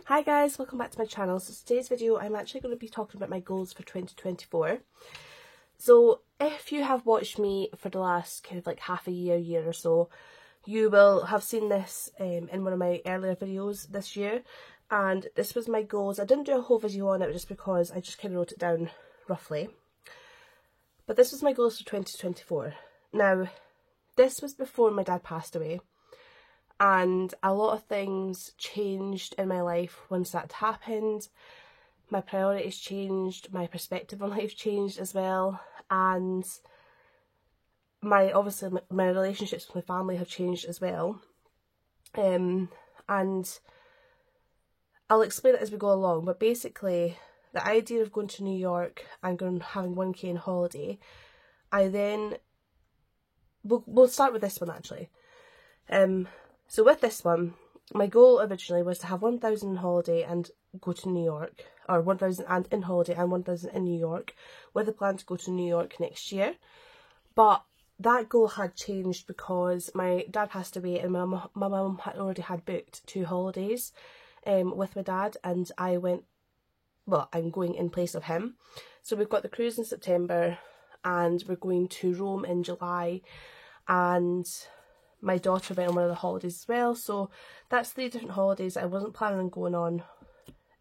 Hi guys, welcome back to my channel. So today's video I'm actually going to be talking about my goals for 2024. So if you have watched me for the last kind of like half a year or so, you will have seen this in one of my earlier videos this year, and this was my goals. I didn't do a whole video on it just because I just kind of wrote it down roughly. But this was my goals for 2024. Now, this was before my dad passed away. And a lot of things changed in my life once that happened. My priorities changed, my perspective on life changed as well, and obviously my relationships with my family have changed as well. And I'll explain it as we go along, but basically the idea of going to New York and having 1k in holiday, we'll start with this one actually. So with this one, my goal originally was to have 1,000 in holiday and go to New York, or 1,000 and in holiday and 1,000 in New York, with a plan to go to New York next year. But that goal had changed because my dad passed away and my mum had already had booked 2 holidays with my dad, and I'm going in place of him. So we've got the cruise in September and we're going to Rome in July, and my daughter went on one of the holidays as well. So that's 3 different holidays I wasn't planning on going on.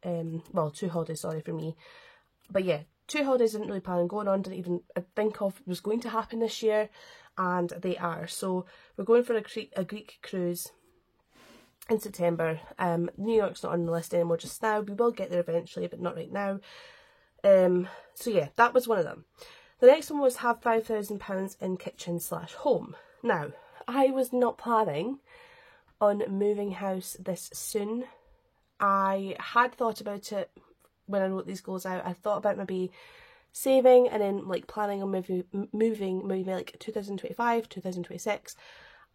2 holidays, sorry, for me. But yeah, 2 holidays I didn't really plan on going on, didn't even think of was going to happen this year, and they are. So we're going for a Greek cruise in September. New York's not on the list anymore just now. We will get there eventually, but not right now. So yeah, that was one of them. The next one was have £5,000 in kitchen/home. Now, I was not planning on moving house this soon. I had thought about it when I wrote these goals out. I thought about maybe saving and then like planning on moving maybe like 2025, 2026.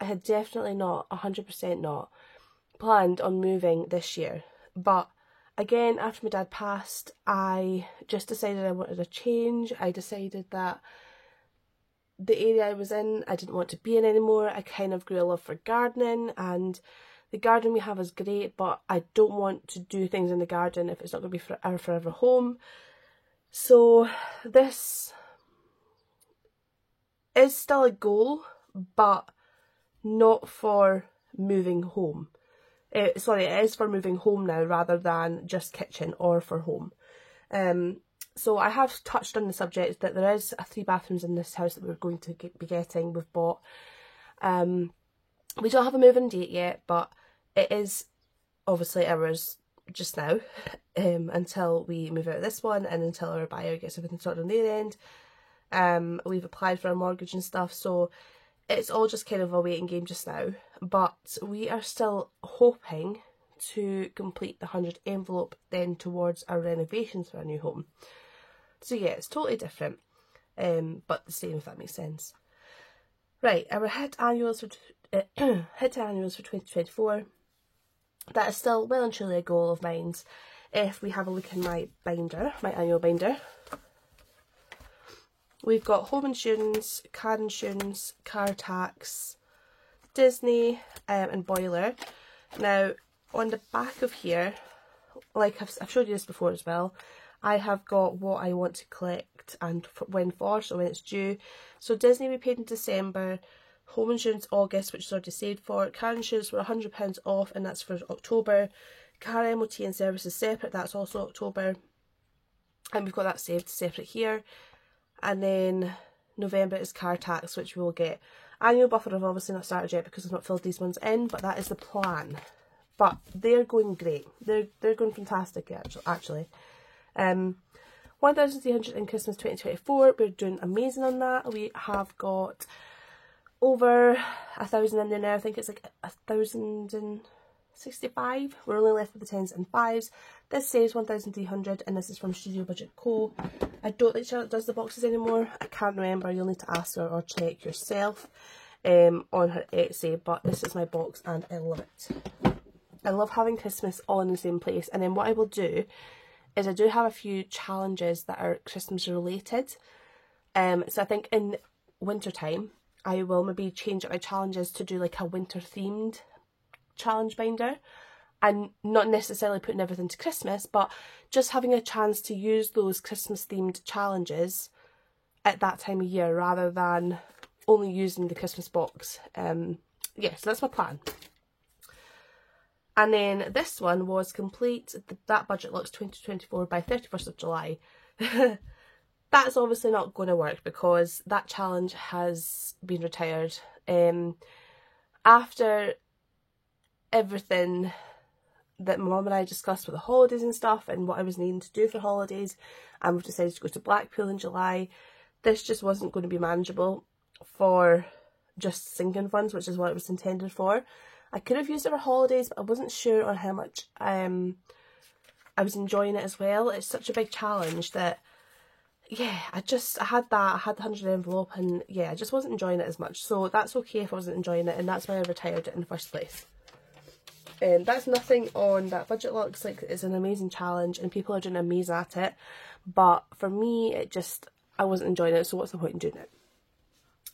I had definitely not, 100% not planned on moving this year. But again, after my dad passed, I just decided I wanted a change. I decided that the area I was in, I didn't want to be in anymore. I kind of grew a love for gardening, and the garden we have is great, but I don't want to do things in the garden if it's not going to be for our forever home. So this is still a goal, but not for moving home. Sorry, it is for moving home now rather than just kitchen or for home. So I have touched on the subject that there is 3 bathrooms in this house that we're going to be getting. We've bought. We don't have a move-in date yet, but it is obviously ours just now until we move out of this one and until our buyer gets everything sorted on their end. We've applied for a mortgage and stuff, so it's all just kind of a waiting game just now. But we are still hoping to complete the 100 envelope then towards our renovations for our new home. So yeah, it's totally different, but the same, if that makes sense. Right, our hit annuals for 2024. That is still well and truly a goal of mine. If we have a look in my binder, my annual binder, we've got home insurance, car tax, Disney, and boiler. Now, on the back of here, like I've showed you this before as well, I have got what I want to collect and when for, so when it's due. So Disney we paid in December, home insurance August, which is already saved for, car insurance we're £100 off and that's for October, car MOT and services separate, that's also October, and we've got that saved separate here. And then November is car tax, which we will get. Annual buffer I've obviously not started yet because I've not filled these ones in, but that is the plan. But they're going great. They're going fantastic actually. 1,300 in Christmas 2024. We're doing amazing on that. We have got over 1,000 in there now. I think it's like 1,065. We're only left with the 10s and 5s. This says 1,300 and this is from Studio Budget Co. I don't think Charlotte does the boxes anymore. I can't remember. You'll need to ask her or check yourself on her Etsy. But this is my box and I love it. I love having Christmas all in the same place. And then what I will do is I do have a few challenges that are Christmas related. So I think in winter time I will maybe change up my challenges to do like a winter themed challenge binder. and not necessarily putting everything to Christmas, but just having a chance to use those Christmas themed challenges at that time of year rather than only using the Christmas box. Yeah, so that's my plan. And then this one was complete, that budget looks 2024 by 31st of July. That's obviously not going to work because that challenge has been retired. After everything that my mum and I discussed with the holidays and stuff and what I was needing to do for holidays, and we've decided to go to Blackpool in July, this just wasn't going to be manageable for just sinking funds, which is what it was intended for. I could have used it for holidays, but I wasn't sure on how much I was enjoying it as well. It's such a big challenge that, yeah, I had the 100 envelope, and yeah, I just wasn't enjoying it as much. So that's okay if I wasn't enjoying it, and that's why I retired it in the first place. That's nothing on that budget. Looks like it's an amazing challenge and people are doing amazing at it, but for me, I wasn't enjoying it, so what's the point in doing it?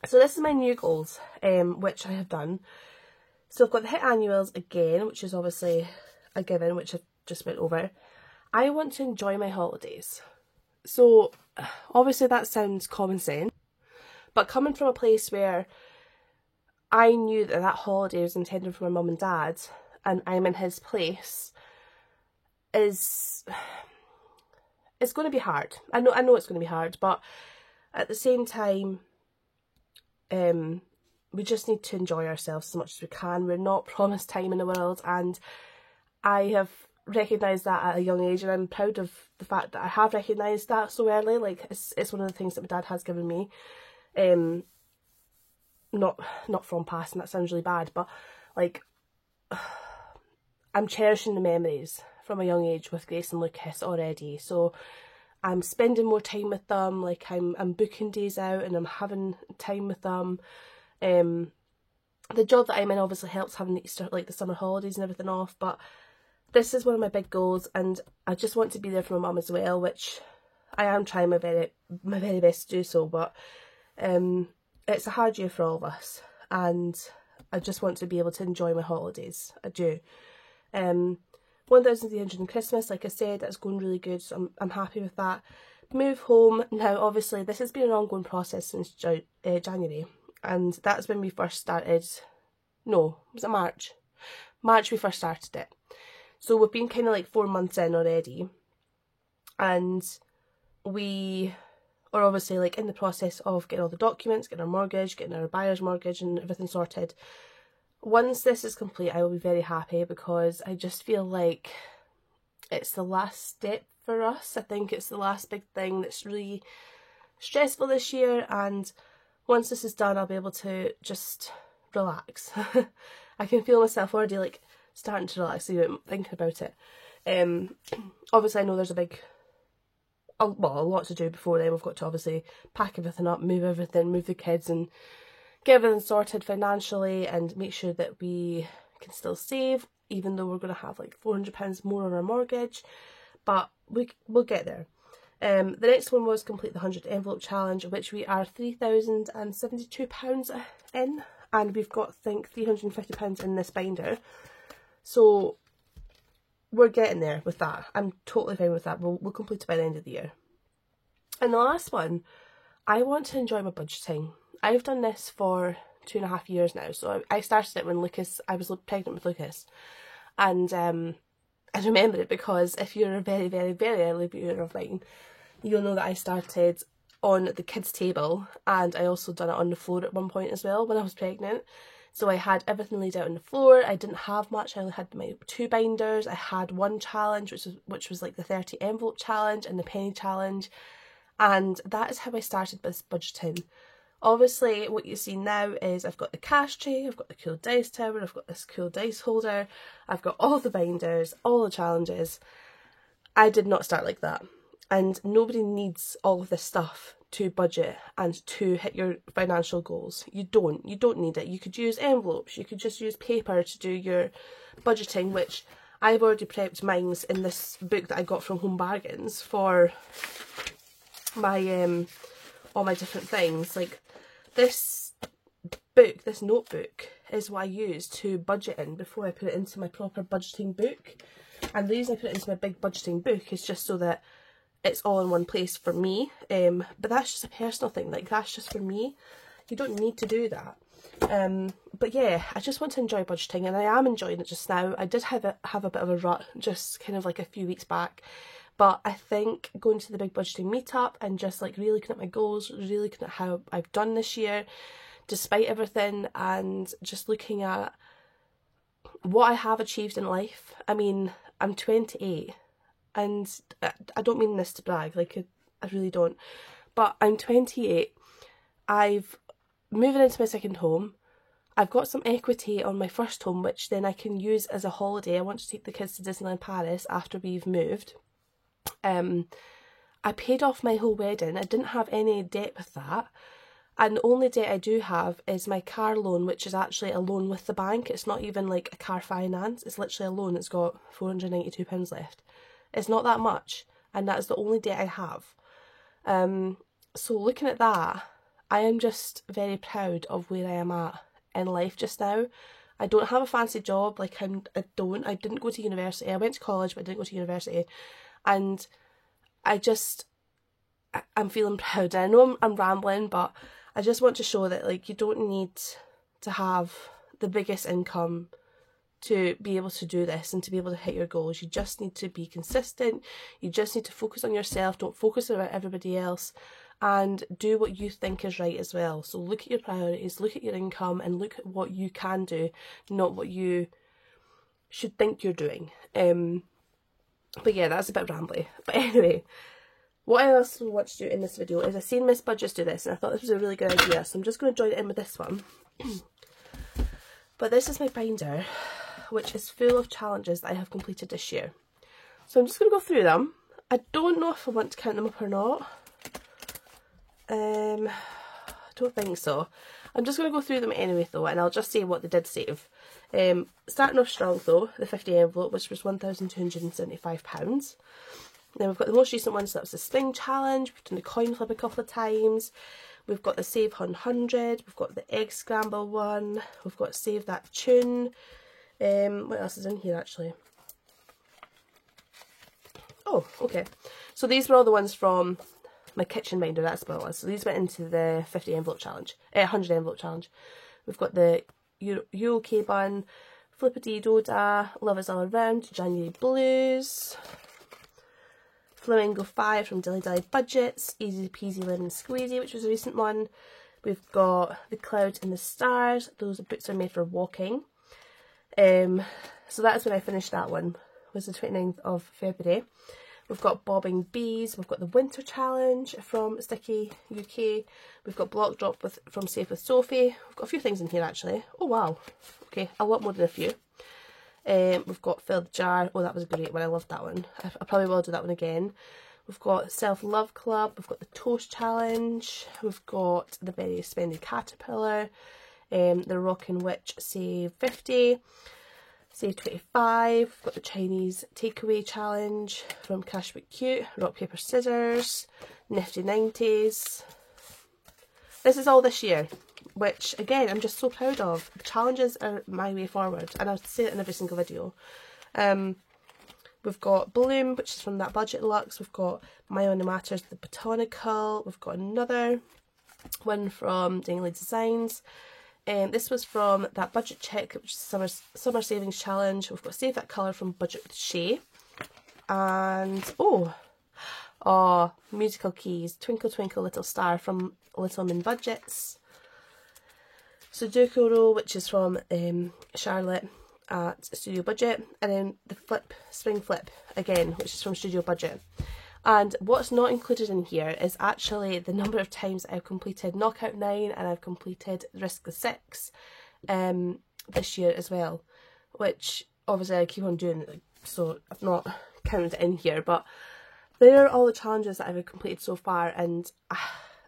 So this is my new goals, which I have done. So I've got the hit annuals again, which is obviously a given, which I've just went over. I want to enjoy my holidays. So obviously that sounds common sense, but coming from a place where I knew that that holiday was intended for my mum and dad, and I'm in his place, it's going to be hard. I know it's going to be hard, but at the same time, we just need to enjoy ourselves as much as we can. We're not promised time in the world, and I have recognised that at a young age, and I'm proud of the fact that I have recognised that so early. Like, it's one of the things that my dad has given me. Not from past, and that sounds really bad, but like, I'm cherishing the memories from a young age with Grace and Lucas already. So I'm spending more time with them. Like, I'm booking days out and I'm having time with them. The job that I'm in obviously helps having the Easter, like the summer holidays and everything off, but this is one of my big goals, and I just want to be there for my mum as well, which I am trying my very best to do so, but it's a hard year for all of us, and I just want to be able to enjoy my holidays. I do. 1,300 in Christmas, like I said, that's going really good, so I'm happy with that. Move home. Now, obviously, this has been an ongoing process since January, and that's when we first started. No, was it March? March we first started it. So we've been kind of like 4 months in already, and we are obviously like in the process of getting all the documents, getting our mortgage, getting our buyer's mortgage and everything sorted. Once this is complete, I will be very happy, because I just feel like it's the last step for us. I think it's the last big thing that's really stressful this year, and once this is done, I'll be able to just relax. I can feel myself already like starting to relax even thinking about it. Obviously I know there's a lot to do before then. We've got to obviously pack everything up, move everything, move the kids, and get everything sorted financially, and make sure that we can still save, even though we're going to have like £400 more on our mortgage, but we'll get there. The next one was complete the 100 envelope challenge, which we are £3,072 in, and we've got, I think, £350 in this binder. So we're getting there with that. I'm totally fine with that. We'll complete it by the end of the year. And the last one, I want to enjoy my budgeting. I've done this for 2.5 years now. So I started it when I was pregnant with Lucas. And I remember it because if you're a very, very, very early viewer of mine, you'll know that I started on the kids' table, and I also done it on the floor at one point as well when I was pregnant. So I had everything laid out on the floor. I didn't have much. I only had my 2 binders. I had one challenge, which was like the 30 envelope challenge and the penny challenge. And that is how I started this budgeting. Obviously, what you see now is I've got the cash tray, I've got the cool dice tower, I've got this cool dice holder, I've got all the binders, all the challenges. I did not start like that. And nobody needs all of this stuff to budget and to hit your financial goals. You don't need it. You could use envelopes, you could just use paper to do your budgeting, which I've already prepped mine in this book that I got from Home Bargains for my all my different things. Like this book, this notebook, is what I use to budget in before I put it into my proper budgeting book. And the reason I put it into my big budgeting book is just so that it's all in one place for me. But that's just a personal thing, like that's just for me. You don't need to do that. But yeah, I just want to enjoy budgeting, and I am enjoying it just now. I did have a bit of a rut just kind of like a few weeks back, but I think going to the big budgeting meetup and just like really looking at my goals, really looking at how I've done this year despite everything, and just looking at what I have achieved in life. I mean, I'm 28, and I don't mean this to brag, like I really don't, but I'm 28. I've moving into my second home. I've got some equity on my first home, which then I can use as a holiday. I want to take the kids to Disneyland Paris after we've moved. I paid off my whole wedding. I didn't have any debt with that. And the only debt I do have is my car loan, which is actually a loan with the bank. It's not even like a car finance. It's literally a loan. It's got £492 left. It's not that much. And that is the only debt I have. So looking at that, I am just very proud of where I am at in life just now. I don't have a fancy job. Like I didn't go to university. I went to college, but I didn't go to university. And I'm feeling proud. I know I'm rambling, but I just want to show that like you don't need to have the biggest income to be able to do this and to be able to hit your goals. You just need to be consistent. You just need to focus on yourself. Don't focus on everybody else, and do what you think is right as well. So look at your priorities, look at your income, and look at what you can do, not what you should think you're doing. But yeah, that's a bit rambly. But anyway, what I also want to do in this video is I've seen Miss Budgets do this, and I thought this was a really good idea, so I'm just going to join it in with this one. But this is my binder, which is full of challenges that I have completed this year. So I'm just going to go through them. I don't know if I want to count them up or not. I don't think so. I'm just going to go through them anyway though, and I'll just say what they did save. Starting off strong though, the 50 envelope, which was £1,275. Then we've got the most recent one, so that was the spring challenge. We've done the coin flip a couple of times. We've got the save 100. We've got the egg scramble one. We've got save that tune. What else is in here actually? Oh, okay. So these were all the ones from my kitchen binder, that's what it was. So these went into the 50 envelope challenge, 100 envelope challenge. We've got the UK bun, Flippity Doda, Love Is All Around, January Blues, Flamingo 5 from Dilly Dally Budgets, Easy Peasy Lemon Squeezy, which was a recent one. We've got the Clouds and the Stars. Those boots are made for walking. So that is when I finished that one, was the 29th of February. We've got Bobbing Bees. We've got the Winter Challenge from Sticky UK. We've got Block Drop from Safe with Sophie. We've got a few things in here actually. Oh wow. Okay, a lot more than a few. We've got Fill the Jar. Oh, that was a great one. I loved that one. I probably will do that one again. We've got Self Love Club. We've got the Toast Challenge. We've got the Very Splendid Caterpillar. The Rockin' Witch Save 50. Save 25. We've got the Chinese Takeaway Challenge from Cashbook Cute. Rock, Paper, Scissors. Nifty 90s. This is all this year, which again I'm just so proud of. The challenges are my way forward, and I'll say it in every single video. We've got Bloom, which is from That Budget Luxe. We've got My Only Matters, the Botanical. We've got another one from Dingley Designs. This was from That Budget Check, which is Summer Savings Challenge. We've got Save That Colour from Budget with Shay. And, Musical Keys, Twinkle Twinkle Little Star from Little Min Budgets. Sudoku Roll, which is from Charlotte at Studio Budget. And then the Spring Flip, again, which is from Studio Budget. And what's not included in here is actually the number of times I've completed Knockout 9 and I've completed Risk the 6 this year as well, which obviously I keep on doing, so I've not counted it in here, but there are all the challenges that I've completed so far, and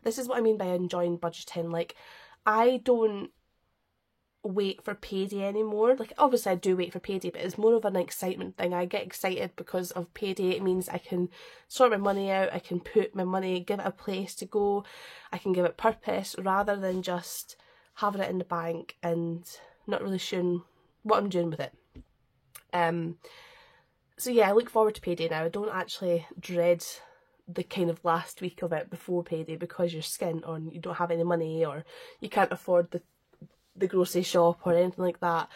this is what I mean by enjoying budgeting. Like, I don't wait for payday anymore. Like, obviously I do wait for payday, but it's more of an excitement thing. I get excited because of payday. It means I can sort my money out, I can put my money, give it a place to go, I can give it purpose, rather than just having it in the bank and not really sure what I'm doing with it. So yeah, I look forward to payday now. I don't actually dread the kind of last week of it before payday because you're skint or you don't have any money or you can't afford the grocery shop or anything like that.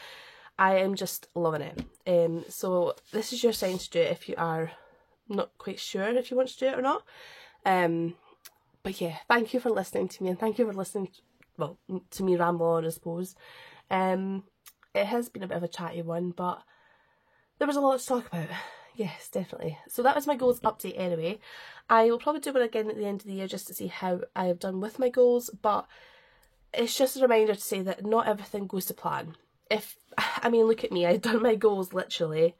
I am just loving it. So this is your sign to do it if you are not quite sure if you want to do it or not. But yeah, thank you for listening to me, and thank you for listening to me ramble on, I suppose. It has been a bit of a chatty one, but there was a lot to talk about. Yes, definitely. So that was my goals update anyway. I will probably do one again at the end of the year just to see how I have done with my goals, but it's just a reminder to say that not everything goes to plan. Look at me, I've done my goals literally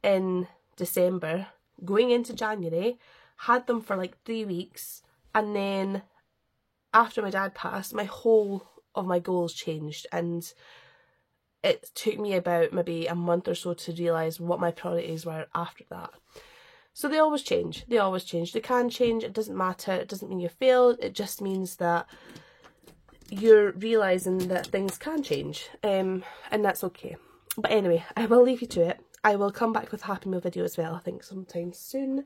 in December, going into January, had them for like 3 weeks, and then after my dad passed, my whole of my goals changed, and it took me about maybe a month or so to realise what my priorities were after that. So they always change. They always change. They can change. It doesn't matter. It doesn't mean you failed. It just means that you're realising that things can change. And that's okay. But anyway, I will leave you to it. I will come back with a Happy Meal video as well, I think sometime soon.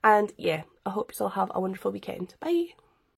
And yeah, I hope you all have a wonderful weekend. Bye!